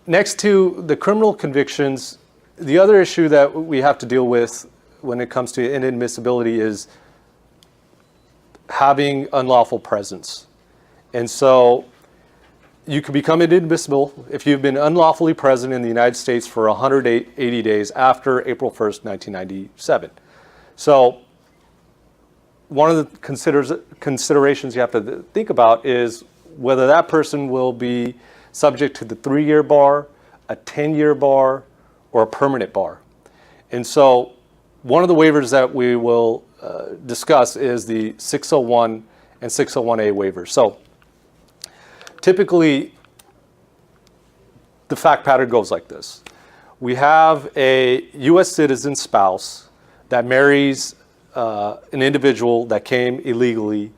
Next to the criminal convictions, the other issue that we have to deal with when it comes to inadmissibility is having unlawful presence. And so you can become inadmissible if you've been unlawfully present in the United States for 180 days after April 1st, 1997. So one of the considerations you have to think about is whether that person will be subject to the 3-year bar, a 10-year bar, or a permanent bar. And so one of the waivers that we will discuss is the 601 and 601A waivers. So typically, the fact pattern goes like this. We have a U.S. citizen spouse that marries an individual that came illegally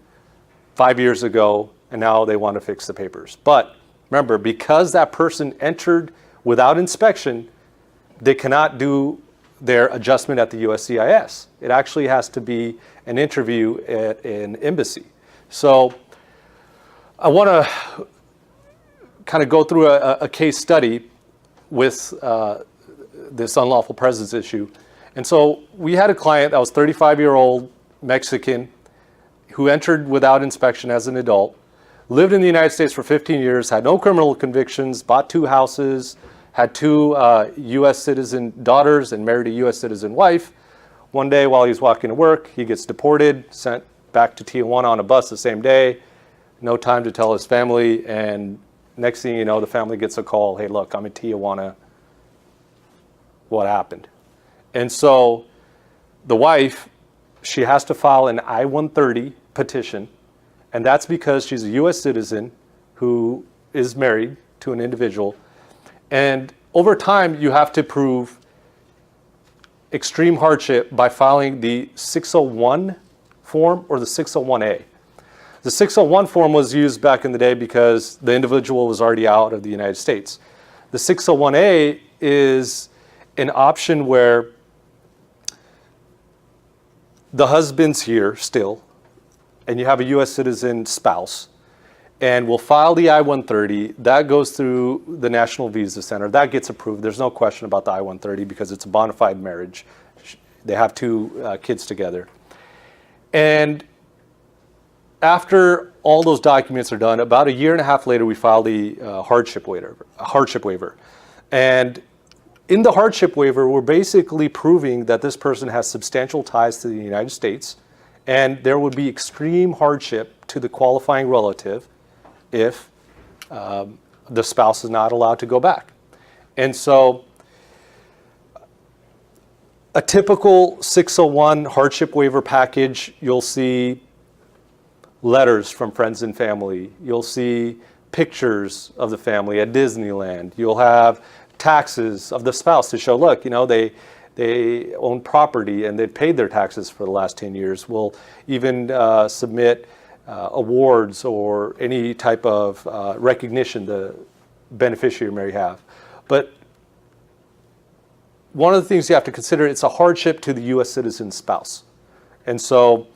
5 years ago, and now they want to fix the papers. But remember, because that person entered without inspection, they cannot do their adjustment at the USCIS. It actually has to be an interview at an embassy. So I want to kind of go through a case study with this unlawful presence issue. And so we had a client that was 35-year-old Mexican who entered without inspection as an adult, lived in the United States for 15 years, had no criminal convictions, bought 2 houses, had 2 U.S. citizen daughters, and married a U.S. citizen wife. One day while he's walking to work, he gets deported, sent back to Tijuana on a bus the same day, no time to tell his family, and next thing you know, the family gets a call, hey, look, I'm in Tijuana. What happened? And so the wife, she has to file an I-130 petition, and that's because she's a U.S. citizen who is married to an individual. And over time, you have to prove extreme hardship by filing the 601 form or the 601A. The 601 form was used back in the day because the individual was already out of the United States. The 601A is an option where the husband's here still, and you have a U.S. citizen spouse, and we'll file the I-130. That goes through the National Visa Center. That gets approved. There's no question about the I-130 because it's a bona fide marriage. They have 2 kids together. And after all those documents are done, about a year and a half later, we filed the hardship waiver. And in the hardship waiver, we're basically proving that this person has substantial ties to the United States, and there would be extreme hardship to the qualifying relative if the spouse is not allowed to go back. And so a typical 601 hardship waiver package, you'll see letters from friends and family. You'll see pictures of the family at Disneyland. You'll have taxes of the spouse to show, look, you know, they own property and they've paid their taxes for the last 10 years. We'll even submit awards or any type of recognition the beneficiary may have. But one of the things you have to consider, it's a hardship to the U.S. citizen spouse. And so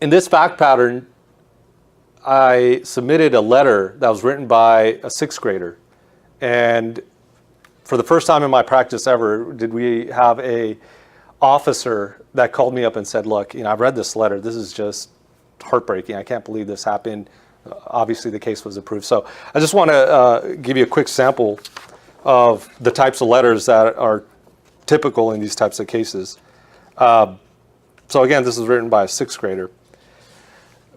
in this fact pattern, I submitted a letter that was written by a 6th grader. And for the first time in my practice ever, did we have a officer that called me up and said, look, you know, I've read this letter. This is just heartbreaking. I can't believe this happened. Obviously, the case was approved. So I just want to give you a quick sample of the types of letters that are typical in these types of cases. So again, this is written by a 6th grader.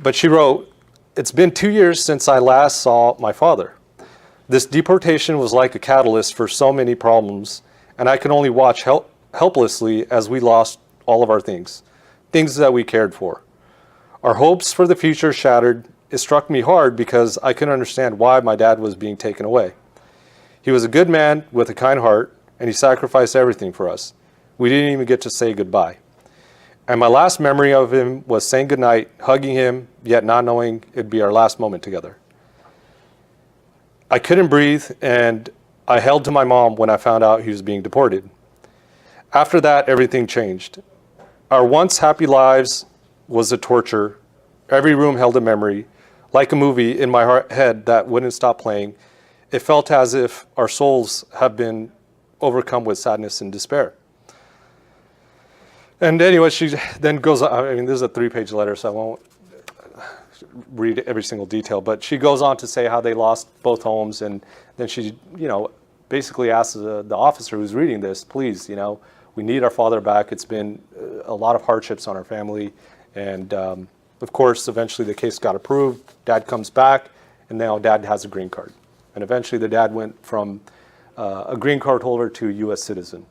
But she wrote, it's been 2 years since I last saw my father. This deportation was like a catalyst for so many problems, and I can only watch helplessly as we lost all of our things that we cared for. Our hopes for the future shattered. It struck me hard because I couldn't understand why my dad was being taken away. He was a good man with a kind heart, and he sacrificed everything for us. We didn't even get to say goodbye. And my last memory of him was saying goodnight, hugging him, yet not knowing it'd be our last moment together. I couldn't breathe, and I held to my mom when I found out he was being deported. After that, everything changed. Our once happy lives was a torture. Every room held a memory. like a movie in my head that wouldn't stop playing. It felt as if our souls have been overcome with sadness and despair. And anyway, she then goes, I mean, this is a 3-page letter, so I won't read every single detail, but she goes on to say how they lost both homes, and then she, basically asks the officer who's reading this, please, we need our father back. It's been a lot of hardships on our family, and of course, eventually the case got approved. Dad comes back, and now Dad has a green card. And eventually the dad went from a green card holder to a U.S. citizen.